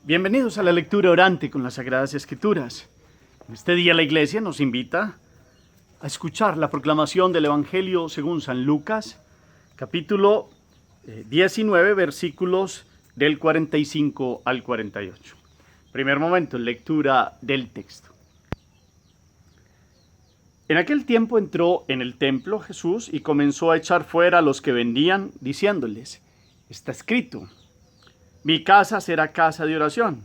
Bienvenidos a la lectura orante con las Sagradas Escrituras. En este día la Iglesia nos invita a escuchar la proclamación del Evangelio según San Lucas, capítulo 19, versículos del 45 al 48. Primer momento, lectura del texto. En aquel tiempo entró en el templo Jesús y comenzó a echar fuera a los que vendían, diciéndoles: está escrito, mi casa será casa de oración,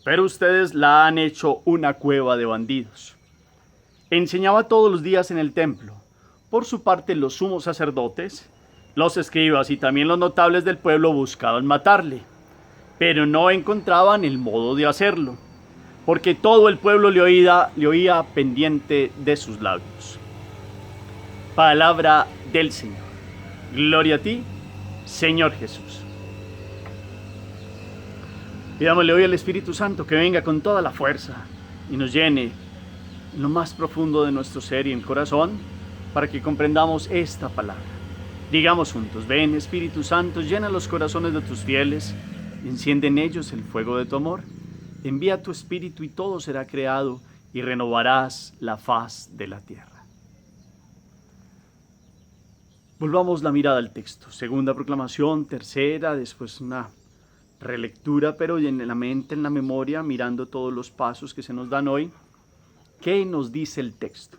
pero ustedes la han hecho una cueva de bandidos. Enseñaba todos los días en el templo. Por su parte, los sumos sacerdotes, los escribas y también los notables del pueblo buscaban matarle, pero no encontraban el modo de hacerlo, porque todo el pueblo le oía pendiente de sus labios. Palabra del Señor. Gloria a ti, Señor Jesús. Pidámosle hoy al Espíritu Santo que venga con toda la fuerza y nos llene en lo más profundo de nuestro ser y en corazón para que comprendamos esta palabra. Digamos juntos: ven Espíritu Santo, llena los corazones de tus fieles, enciende en ellos el fuego de tu amor. Envía tu Espíritu y todo será creado y renovarás la faz de la tierra. Volvamos la mirada al texto. Segunda proclamación, tercera, después una relectura, pero en la mente, en la memoria, mirando todos los pasos que se nos dan hoy. ¿Qué nos dice el texto?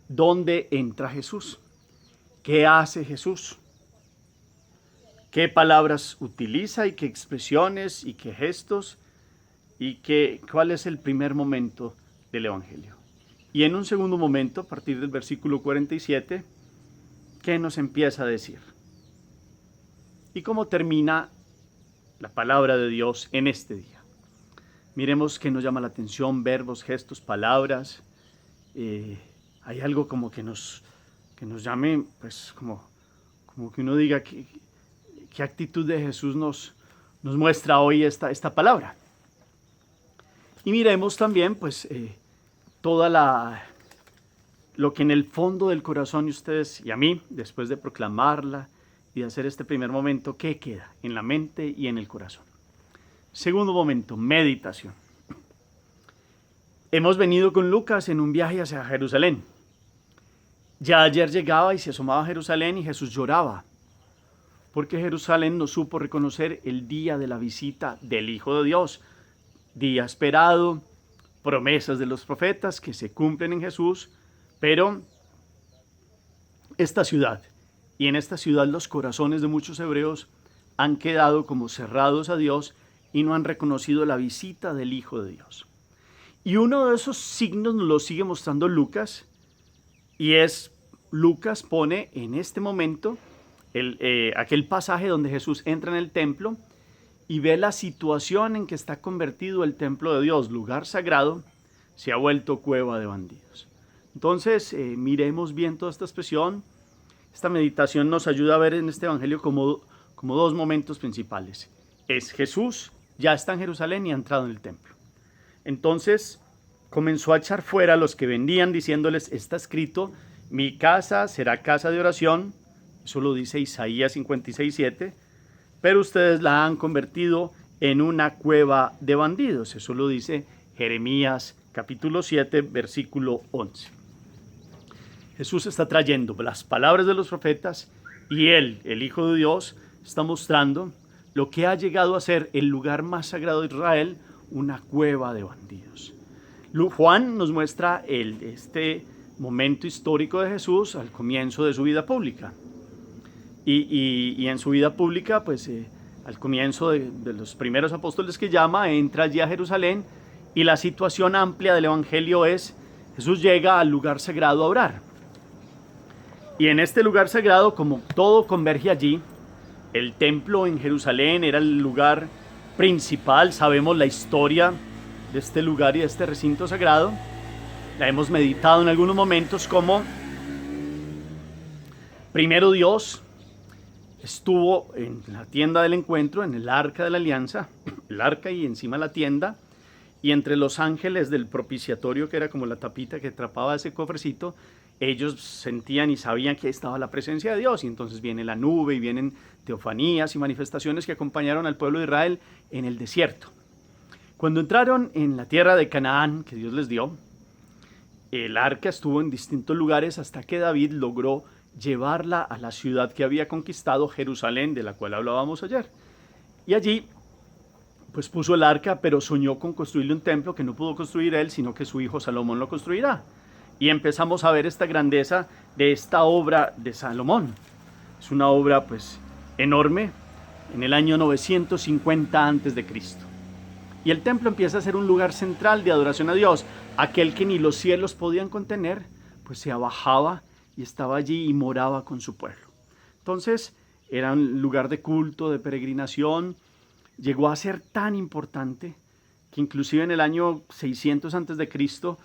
¿Dónde entra Jesús? ¿Qué hace Jesús? ¿Qué palabras utiliza y qué expresiones y qué gestos? ¿Y cuál es el primer momento del Evangelio? Y en un segundo momento, a partir del versículo 47, ¿qué nos empieza a decir? ¿Y cómo termina la palabra de Dios en este día? Miremos qué nos llama la atención: verbos, gestos, palabras. Hay algo como que nos llame, pues como que uno diga qué actitud de Jesús nos muestra hoy esta palabra. Y miremos también pues toda lo que en el fondo del corazón de ustedes y a mí, después de proclamarla y de hacer este primer momento, ¿qué queda en la mente y en el corazón? Segundo momento, meditación. Hemos venido con Lucas en un viaje hacia Jerusalén. Ya ayer llegaba y se asomaba a Jerusalén y Jesús lloraba, porque Jerusalén no supo reconocer el día de la visita del Hijo de Dios. Día esperado, promesas de los profetas que se cumplen en Jesús, pero esta ciudad, y en esta ciudad los corazones de muchos hebreos han quedado como cerrados a Dios y no han reconocido la visita del Hijo de Dios. Y uno de esos signos nos lo sigue mostrando Lucas, y Lucas pone en este momento aquel pasaje donde Jesús entra en el templo y ve la situación en que está convertido el templo de Dios, lugar sagrado, se ha vuelto cueva de bandidos. Entonces, miremos bien toda esta expresión. Esta meditación nos ayuda a ver en este evangelio como dos momentos principales. Es Jesús, ya está en Jerusalén y ha entrado en el templo. Entonces, comenzó a echar fuera a los que vendían, diciéndoles: está escrito, mi casa será casa de oración. Eso lo dice Isaías 56:7. Pero ustedes la han convertido en una cueva de bandidos. Eso lo dice Jeremías capítulo 7, versículo 11. Jesús está trayendo las palabras de los profetas y él, el Hijo de Dios, está mostrando lo que ha llegado a ser el lugar más sagrado de Israel, una cueva de bandidos. Juan nos muestra este momento histórico de Jesús al comienzo de su vida pública. Y en su vida pública, pues al comienzo de los primeros apóstoles que llama, entra allí a Jerusalén, y la situación amplia del Evangelio es: Jesús llega al lugar sagrado a orar. Y en este lugar sagrado, como todo converge allí, el templo en Jerusalén era el lugar principal. Sabemos la historia de este lugar y de este recinto sagrado. La hemos meditado en algunos momentos, como primero Dios estuvo en la tienda del encuentro, en el arca de la alianza, el arca y encima la tienda, y entre los ángeles del propiciatorio, que era como la tapita que atrapaba ese cofrecito, ellos sentían y sabían que estaba la presencia de Dios, y entonces viene la nube y vienen teofanías y manifestaciones que acompañaron al pueblo de Israel en el desierto. Cuando entraron en la tierra de Canaán que Dios les dio, el arca estuvo en distintos lugares hasta que David logró llevarla a la ciudad que había conquistado, Jerusalén, de la cual hablábamos ayer. Y allí pues puso el arca, pero soñó con construirle un templo que no pudo construir él, sino que su hijo Salomón lo construirá. Y empezamos a ver esta grandeza de esta obra de Salomón. Es una obra pues enorme, en el año 950 a.C. Y el templo empieza a ser un lugar central de adoración a Dios. Aquel que ni los cielos podían contener, pues se abajaba y estaba allí y moraba con su pueblo. Entonces era un lugar de culto, de peregrinación. Llegó a ser tan importante que inclusive en el año 600 a.C.,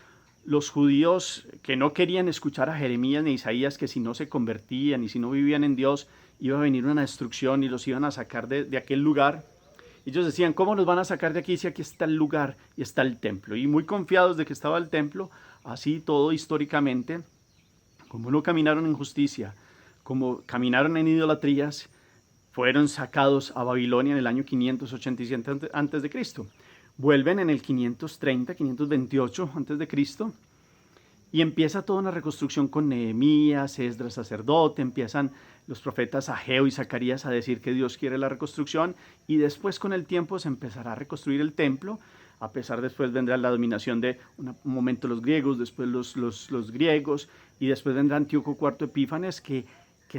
los judíos que no querían escuchar a Jeremías ni a Isaías, que si no se convertían y si no vivían en Dios, iba a venir una destrucción y los iban a sacar de aquel lugar. Ellos decían, ¿cómo nos van a sacar de aquí si aquí está el lugar y está el templo? Y muy confiados de que estaba el templo, así todo históricamente, como no caminaron en justicia, como caminaron en idolatrías, fueron sacados a Babilonia en el año 587 a.C. Vuelven en el 530, 528 a.C. y empieza toda una reconstrucción con Nehemías, Esdras sacerdote, empiezan los profetas Ageo y Zacarías a decir que Dios quiere la reconstrucción, y después con el tiempo se empezará a reconstruir el templo. A pesar, después vendrá la dominación de un momento los griegos, después los griegos, y después vendrá Antíoco IV Epífanes, que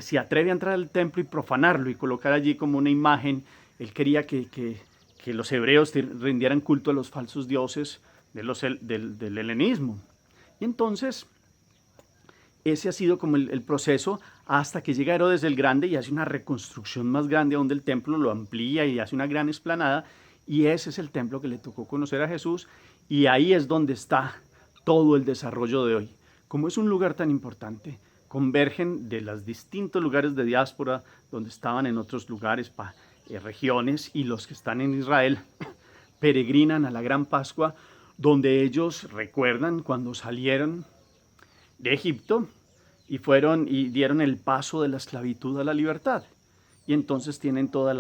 se atreve a entrar al templo y profanarlo y colocar allí como una imagen. Él quería que los hebreos rindieran culto a los falsos dioses del helenismo. Y entonces ese ha sido como el proceso hasta que llega Herodes el Grande y hace una reconstrucción más grande aún del templo, lo amplía y hace una gran explanada, y ese es el templo que le tocó conocer a Jesús, y ahí es donde está todo el desarrollo de hoy. Como es un lugar tan importante, convergen de los distintos lugares de diáspora donde estaban en otros lugares, regiones, y los que están en Israel peregrinan a la Gran Pascua, donde ellos recuerdan cuando salieron de Egipto y fueron y dieron el paso de la esclavitud a la libertad. Y entonces tienen todos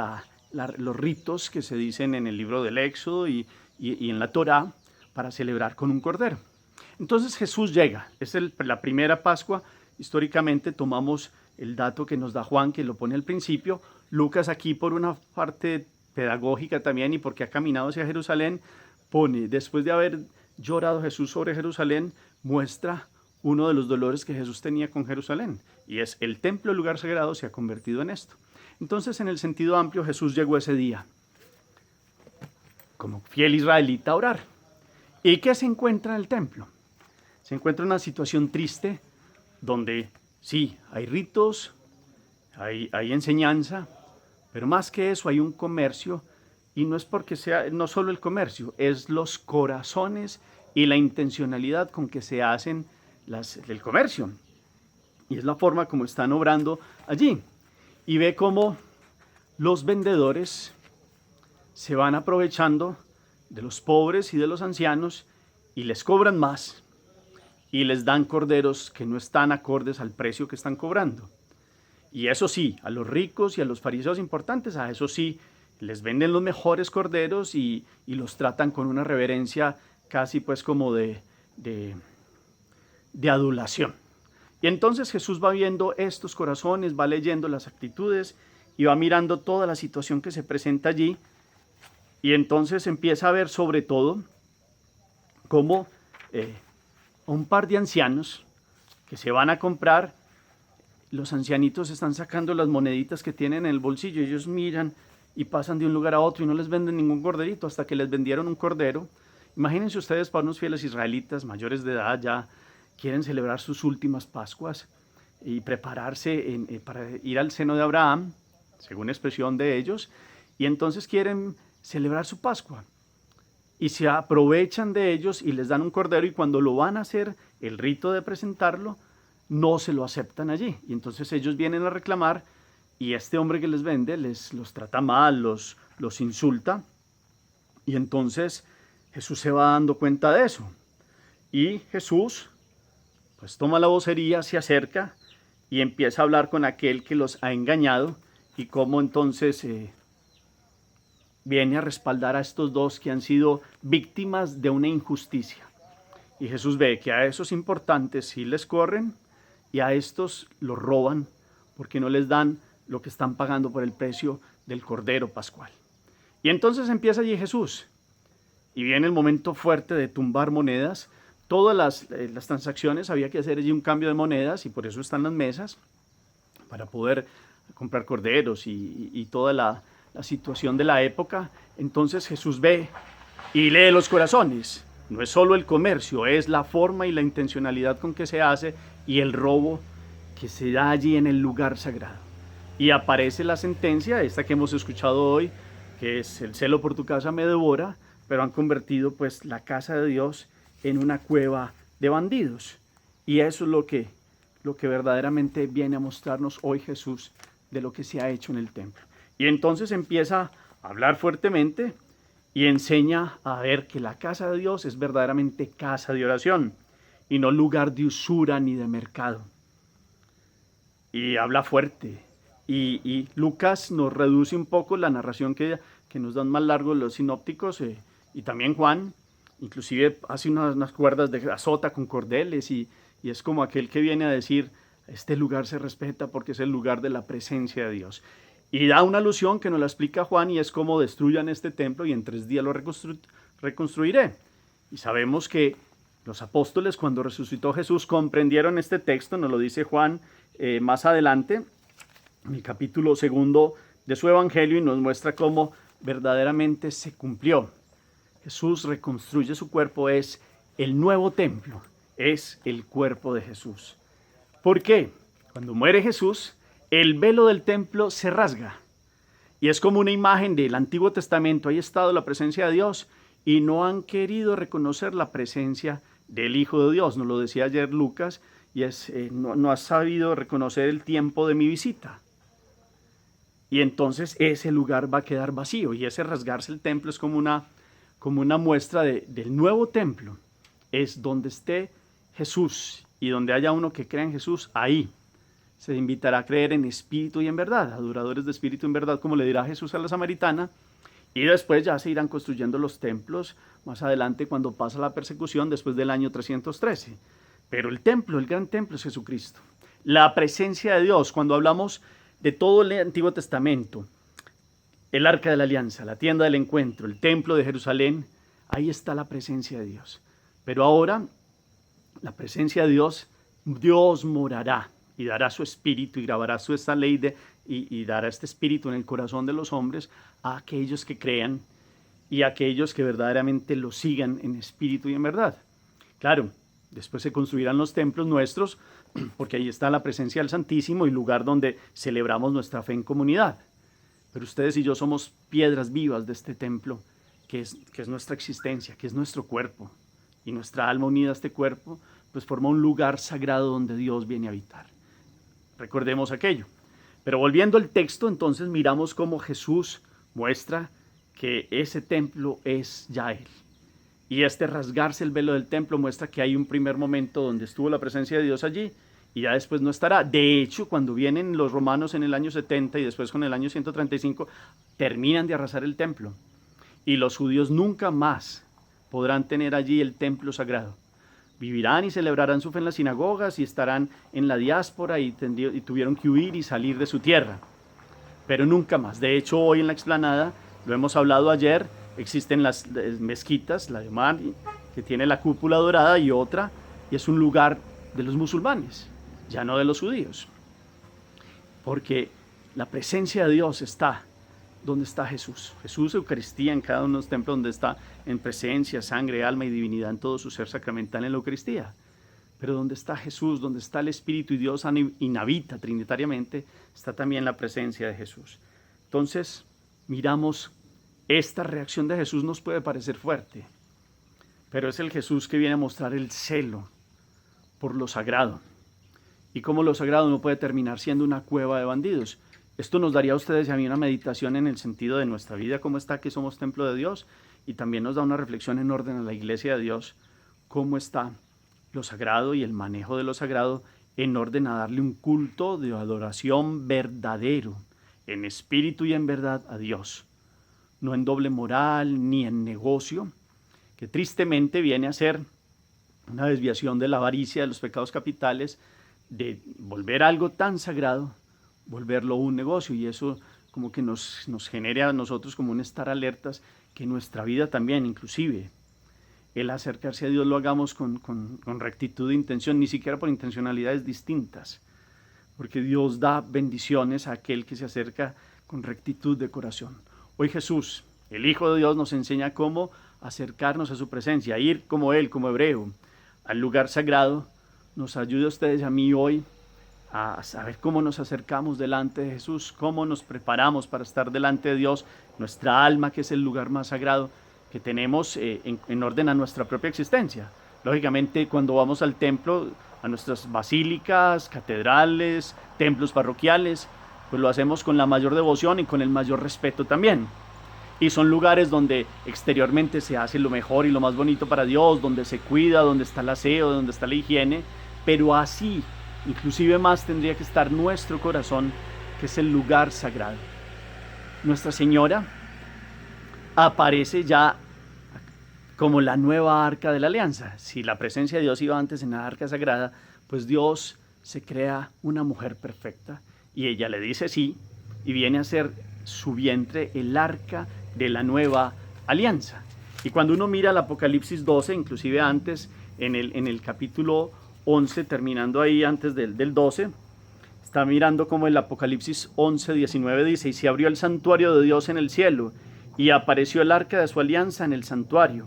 los ritos que se dicen en el libro del Éxodo y en la Torá para celebrar con un cordero. Entonces Jesús llega, es la primera Pascua. Históricamente tomamos el dato que nos da Juan, que lo pone al principio. Lucas aquí, por una parte pedagógica también y porque ha caminado hacia Jerusalén, pone, después de haber llorado Jesús sobre Jerusalén, muestra uno de los dolores que Jesús tenía con Jerusalén, y es el templo, el lugar sagrado, se ha convertido en esto. Entonces, en el sentido amplio, Jesús llegó ese día como fiel israelita a orar. ¿Y qué se encuentra en el templo? Se encuentra una situación triste donde sí, hay ritos, hay enseñanza, pero más que eso hay un comercio, y no es porque sea, no solo el comercio, es los corazones y la intencionalidad con que se hacen el comercio. Y es la forma como están obrando allí. Y ve cómo los vendedores se van aprovechando de los pobres y de los ancianos y les cobran más y les dan corderos que no están acordes al precio que están cobrando. Y eso sí, a los ricos y a los fariseos importantes, a eso sí, les venden los mejores corderos y los tratan con una reverencia casi pues como de adulación. Y entonces Jesús va viendo estos corazones, va leyendo las actitudes y va mirando toda la situación que se presenta allí, y entonces empieza a ver sobre todo cómo un par de ancianos que se van a comprar, los ancianitos están sacando las moneditas que tienen en el bolsillo, ellos miran y pasan de un lugar a otro y no les venden ningún corderito hasta que les vendieron un cordero. Imagínense ustedes, para unos fieles israelitas mayores de edad, ya quieren celebrar sus últimas Pascuas y prepararse para ir al seno de Abraham, según expresión de ellos, y entonces quieren celebrar su Pascua. Y se aprovechan de ellos y les dan un cordero, y cuando lo van a hacer, el rito de presentarlo, no se lo aceptan allí. Y entonces ellos vienen a reclamar, y este hombre que les vende los trata mal, los insulta, y entonces Jesús se va dando cuenta de eso. Y Jesús pues toma la vocería, se acerca y empieza a hablar con aquel que los ha engañado y cómo entonces viene a respaldar a estos dos que han sido víctimas de una injusticia. Y Jesús ve que a esos importantes sí les corren y a estos los roban porque no les dan lo que están pagando por el precio del Cordero Pascual. Y entonces empieza allí Jesús y viene el momento fuerte de tumbar monedas. Todas las transacciones había que hacer allí un cambio de monedas y por eso están las mesas para poder comprar corderos y toda la situación de la época. Entonces Jesús ve y lee los corazones. No es solo el comercio, es la forma y la intencionalidad con que se hace y el robo que se da allí en el lugar sagrado. Y aparece la sentencia, esta que hemos escuchado hoy, que es el celo por tu casa me devora, pero han convertido pues la casa de Dios en una cueva de bandidos. Y eso es lo que verdaderamente viene a mostrarnos hoy Jesús de lo que se ha hecho en el templo. Y entonces empieza a hablar fuertemente y enseña a ver que la casa de Dios es verdaderamente casa de oración y no lugar de usura ni de mercado. Y habla fuerte. Y Lucas nos reduce un poco la narración que nos dan más largo los sinópticos y también Juan, inclusive hace unas cuerdas de azota con cordeles y es como aquel que viene a decir, este lugar se respeta porque es el lugar de la presencia de Dios. Y da una alusión que nos la explica Juan y es como destruyan este templo y en 3 días lo reconstruiré. Y sabemos que los apóstoles cuando resucitó Jesús comprendieron este texto, nos lo dice Juan más adelante, en el capítulo 2 de su evangelio y nos muestra cómo verdaderamente se cumplió. Jesús reconstruye su cuerpo, es el nuevo templo, es el cuerpo de Jesús. ¿Por qué? Cuando muere Jesús, el velo del templo se rasga y es como una imagen del Antiguo Testamento. Ahí ha estado la presencia de Dios y no han querido reconocer la presencia del Hijo de Dios. Nos lo decía ayer Lucas y no ha sabido reconocer el tiempo de mi visita. Y entonces ese lugar va a quedar vacío y ese rasgarse el templo es como una muestra del nuevo templo. Es donde esté Jesús y donde haya uno que crea en Jesús, ahí se invitará a creer en espíritu y en verdad, adoradores de espíritu y en verdad, como le dirá Jesús a la samaritana, y después ya se irán construyendo los templos más adelante cuando pasa la persecución después del año 313. Pero el templo, el gran templo es Jesucristo. La presencia de Dios, cuando hablamos de todo el Antiguo Testamento, el Arca de la Alianza, la tienda del encuentro, el templo de Jerusalén, ahí está la presencia de Dios. Pero ahora, la presencia de Dios, Dios morará y dará su espíritu y grabará esta ley y dará este espíritu en el corazón de los hombres a aquellos que crean y a aquellos que verdaderamente lo sigan en espíritu y en verdad. Claro, después se construirán los templos nuestros porque ahí está la presencia del Santísimo y lugar donde celebramos nuestra fe en comunidad. Pero ustedes y yo somos piedras vivas de este templo que es nuestra existencia, que es nuestro cuerpo. Y nuestra alma unida a este cuerpo pues forma un lugar sagrado donde Dios viene a habitar. Recordemos aquello. Pero volviendo al texto, entonces miramos cómo Jesús muestra que ese templo es ya Él. Y este rasgarse el velo del templo muestra que hay un primer momento donde estuvo la presencia de Dios allí y ya después no estará. De hecho, cuando vienen los romanos en el año 70 y después con el año 135, terminan de arrasar el templo. Y los judíos nunca más podrán tener allí el templo sagrado. Vivirán y celebrarán su fe en las sinagogas y estarán en la diáspora y tuvieron que huir y salir de su tierra. Pero nunca más. De hecho, hoy en la explanada, lo hemos hablado ayer, existen las mezquitas, la de Omar, que tiene la cúpula dorada y otra, y es un lugar de los musulmanes, ya no de los judíos. Porque la presencia de Dios está donde está Jesús. Jesús, Eucaristía en cada uno de los templos donde está en presencia, sangre, alma y divinidad en todo su ser sacramental en la Eucaristía. Pero donde está Jesús, donde está el Espíritu y Dios inhabita trinitariamente, está también la presencia de Jesús. Entonces, miramos, esta reacción de Jesús nos puede parecer fuerte, pero es el Jesús que viene a mostrar el celo por lo sagrado. Y cómo lo sagrado no puede terminar siendo una cueva de bandidos. Esto nos daría a ustedes y a mí una meditación en el sentido de nuestra vida, cómo está que somos templo de Dios, y también nos da una reflexión en orden a la iglesia de Dios, cómo está lo sagrado y el manejo de lo sagrado en orden a darle un culto de adoración verdadero, en espíritu y en verdad a Dios, no en doble moral ni en negocio, que tristemente viene a ser una desviación de la avaricia, de los pecados capitales, de volver algo tan sagrado, volverlo un negocio, y eso como que nos genera a nosotros como un estar alertas que nuestra vida también, inclusive el acercarse a Dios, lo hagamos con rectitud de intención, ni siquiera por intencionalidades distintas, porque Dios da bendiciones a aquel que se acerca con rectitud de corazón. Hoy Jesús, el Hijo de Dios, nos enseña cómo acercarnos a su presencia, ir como Él, como hebreo, al lugar sagrado. Nos ayude a ustedes y a mí hoy a saber cómo nos acercamos delante de Jesús, cómo nos preparamos para estar delante de Dios, nuestra alma, que es el lugar más sagrado que tenemos en orden a nuestra propia existencia. Lógicamente, cuando vamos al templo, a nuestras basílicas, catedrales, templos parroquiales, pues lo hacemos con la mayor devoción y con el mayor respeto también. Y son lugares donde exteriormente se hace lo mejor y lo más bonito para Dios, donde se cuida, donde está el aseo, donde está la higiene, pero así, inclusive más, tendría que estar nuestro corazón, que es el lugar sagrado. Nuestra Señora aparece ya como la nueva arca de la alianza. Si la presencia de Dios iba antes en la arca sagrada, pues Dios se crea una mujer perfecta y ella le dice sí, y viene a ser su vientre el arca de la nueva alianza. Y cuando uno mira el Apocalipsis 12, inclusive antes, en el capítulo 11, terminando ahí antes del 12, está mirando como el Apocalipsis 11, 19 dice: y se abrió el santuario de Dios en el cielo, y apareció el arca de su alianza en el santuario,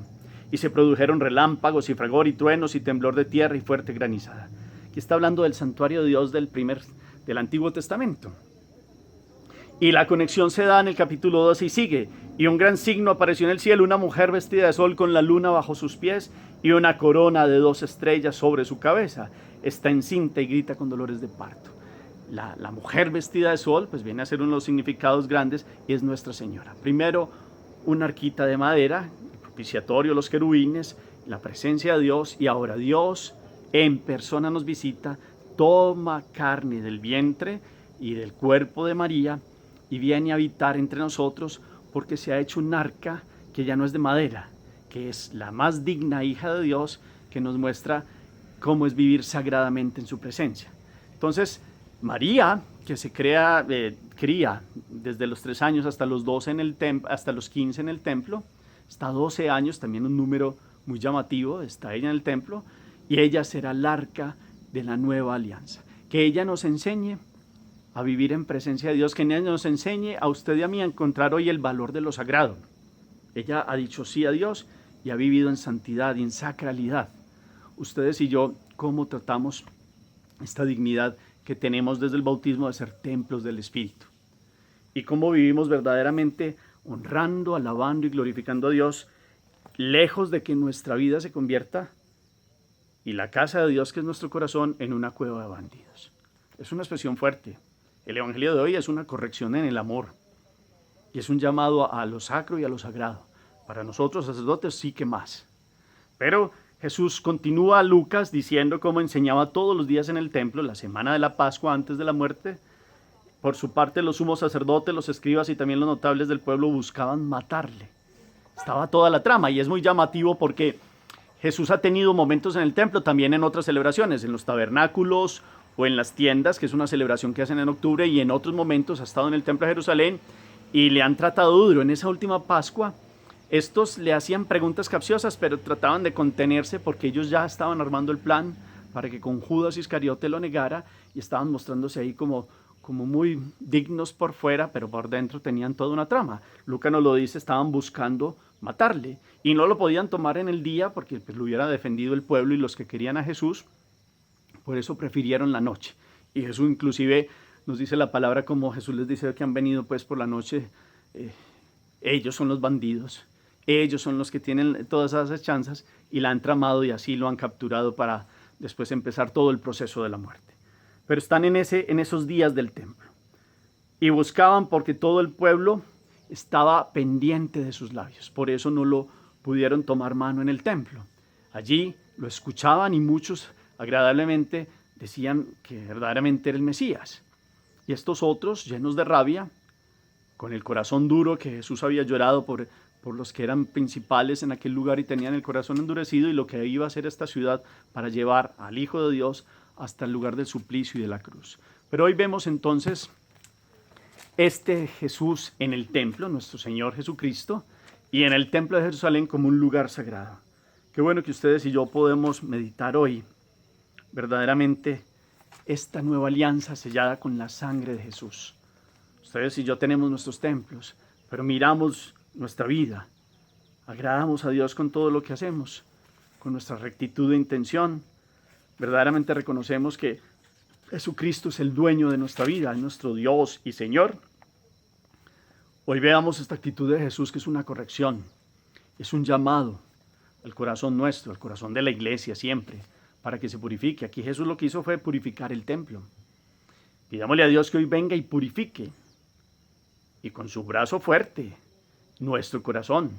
y se produjeron relámpagos y fragor y truenos y temblor de tierra y fuerte granizada. Aquí está hablando del santuario de Dios del Antiguo Testamento. Y la conexión se da en el capítulo 12 y sigue: y un gran signo apareció en el cielo, una mujer vestida de sol con la luna bajo sus pies y una corona de 2 estrellas sobre su cabeza. Está encinta y grita con dolores de parto. La mujer vestida de sol, pues viene a ser uno de los significados grandes, y es Nuestra Señora. Primero, una arquita de madera, el propiciatorio, los querubines, la presencia de Dios, y ahora Dios en persona nos visita, toma carne del vientre y del cuerpo de María y viene a habitar entre nosotros, porque se ha hecho un arca que ya no es de madera, que es la más digna hija de Dios, que nos muestra cómo es vivir sagradamente en su presencia. Entonces, María, que se cría desde los 3 años hasta los 12 hasta los 15 en el templo, está 12 años, también un número muy llamativo, está ella en el templo, y ella será el arca de la nueva alianza. Que ella nos enseñe a vivir en presencia de Dios, que ella nos enseñe a usted y a mí a encontrar hoy el valor de lo sagrado. Ella ha dicho sí a Dios y ha vivido en santidad y en sacralidad. Ustedes y yo, ¿cómo tratamos esta dignidad que tenemos desde el bautismo de ser templos del Espíritu? Y cómo vivimos verdaderamente honrando, alabando y glorificando a Dios, lejos de que nuestra vida se convierta, y la casa de Dios, que es nuestro corazón, en una cueva de bandidos. Es una expresión fuerte. El Evangelio de hoy es una corrección en el amor, y es un llamado a lo sacro y a lo sagrado. Para nosotros, sacerdotes, sí que más. Pero Jesús continúa, Lucas, diciendo cómo enseñaba todos los días en el templo, la semana de la Pascua antes de la muerte. Por su parte, los sumos sacerdotes, los escribas y también los notables del pueblo buscaban matarle. Estaba toda la trama, y es muy llamativo porque Jesús ha tenido momentos en el templo, también en otras celebraciones, en los tabernáculos o en las tiendas, que es una celebración que hacen en octubre, y en otros momentos ha estado en el templo de Jerusalén y le han tratado duro. En esa última Pascua, estos le hacían preguntas capciosas, pero trataban de contenerse porque ellos ya estaban armando el plan para que con Judas Iscariote lo negara, y estaban mostrándose ahí como muy dignos por fuera, pero por dentro tenían toda una trama. Lucas nos lo dice, estaban buscando matarle y no lo podían tomar en el día porque pues, lo hubiera defendido el pueblo y los que querían a Jesús. Por eso prefirieron la noche. Y Jesús inclusive nos dice la palabra, como Jesús les dice que han venido pues por la noche. Ellos son los bandidos, ellos son los que tienen todas esas chanzas, y la han tramado y así lo han capturado para después empezar todo el proceso de la muerte. Pero están en esos días del templo y buscaban, porque todo el pueblo estaba pendiente de sus labios. Por eso no lo pudieron tomar mano en el templo. Allí lo escuchaban y muchos agradablemente decían que verdaderamente era el Mesías. Y estos otros, llenos de rabia, con el corazón duro, que Jesús había llorado por los que eran principales en aquel lugar y tenían el corazón endurecido, y lo que iba a hacer esta ciudad para llevar al Hijo de Dios hasta el lugar del suplicio y de la cruz. Pero hoy vemos entonces este Jesús en el templo, nuestro Señor Jesucristo, y en el templo de Jerusalén como un lugar sagrado. Qué bueno que ustedes y yo podemos meditar hoy verdaderamente esta nueva alianza sellada con la sangre de Jesús. Ustedes y yo tenemos nuestros templos, pero miramos nuestra vida, agradamos a Dios con todo lo que hacemos, con nuestra rectitud de intención. Verdaderamente reconocemos que Jesucristo es el dueño de nuestra vida, es nuestro Dios y Señor. Hoy veamos esta actitud de Jesús, que es una corrección, es un llamado al corazón nuestro, al corazón de la iglesia siempre, para que se purifique. Aquí Jesús lo que hizo fue purificar el templo. Pidámosle a Dios que hoy venga y purifique, y con su brazo fuerte, nuestro corazón,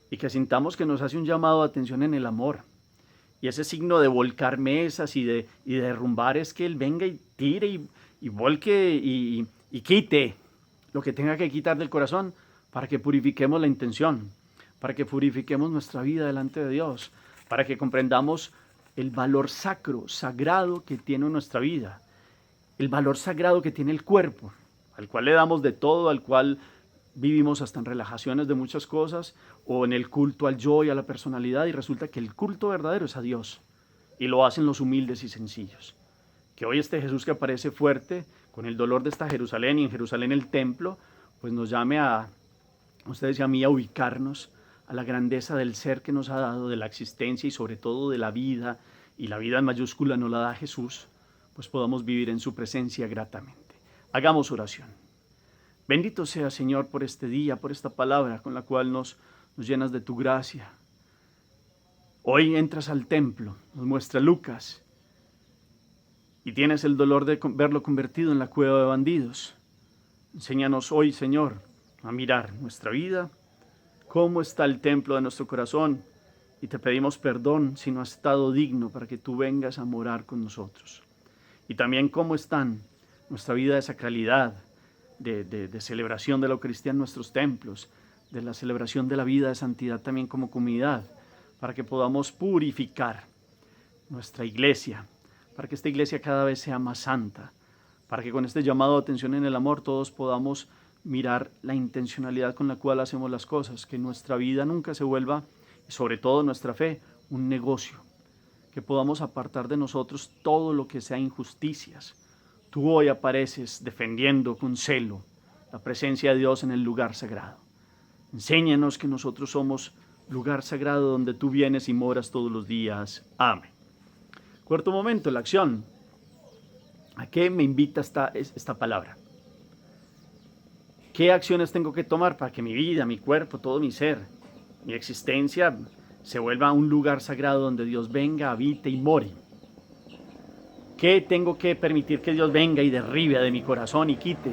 y que sintamos que nos hace un llamado de atención en el amor. Y ese signo de volcar mesas y de derrumbar es que Él venga y tire y volque y quite lo que tenga que quitar del corazón, para que purifiquemos la intención, para que purifiquemos nuestra vida delante de Dios, para que comprendamos el valor sacro, sagrado que tiene nuestra vida, el valor sagrado que tiene el cuerpo, al cual le damos de todo, al cual vivimos hasta en relajaciones de muchas cosas, o en el culto al yo y a la personalidad, y resulta que el culto verdadero es a Dios, y lo hacen los humildes y sencillos. Que hoy este Jesús que aparece fuerte, con el dolor de esta Jerusalén, y en Jerusalén el templo, pues nos llame a ustedes y a mí a ubicarnos a la grandeza del ser que nos ha dado, de la existencia y sobre todo de la vida, y la vida en mayúscula nos la da Jesús, pues podamos vivir en su presencia gratamente. Hagamos oración. Bendito sea, Señor, por este día, por esta palabra con la cual nos llenas de tu gracia. Hoy entras al templo, nos muestra Lucas, y tienes el dolor de verlo convertido en la cueva de bandidos. Enséñanos hoy, Señor, a mirar nuestra vida, cómo está el templo de nuestro corazón, y te pedimos perdón si no has estado digno para que tú vengas a morar con nosotros. Y también cómo están nuestra vida de sacralidad, de celebración de la Eucaristía en nuestros templos, de la celebración de la vida de santidad también como comunidad, para que podamos purificar nuestra iglesia, para que esta iglesia cada vez sea más santa, para que con este llamado de atención en el amor todos podamos mirar la intencionalidad con la cual hacemos las cosas, que nuestra vida nunca se vuelva, y sobre todo nuestra fe, un negocio, que podamos apartar de nosotros todo lo que sea injusticias. Tú hoy apareces defendiendo con celo la presencia de Dios en el lugar sagrado. Enséñanos que nosotros somos lugar sagrado donde tú vienes y moras todos los días. Amén. Cuarto momento, la acción. ¿A qué me invita esta palabra? ¿Qué acciones tengo que tomar para que mi vida, mi cuerpo, todo mi ser, mi existencia se vuelva un lugar sagrado donde Dios venga, habite y more? ¿Qué tengo que permitir que Dios venga y derribe de mi corazón y quite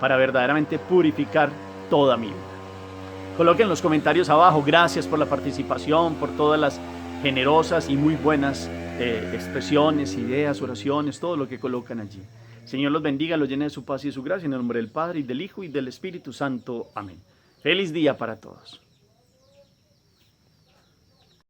para verdaderamente purificar toda mi vida? Coloquen en los comentarios abajo. Gracias por la participación, por todas las generosas y muy buenas expresiones, ideas, oraciones, todo lo que colocan allí. Señor los bendiga, los llene de su paz y de su gracia, en el nombre del Padre, y del Hijo, y del Espíritu Santo. Amén. Feliz día para todos.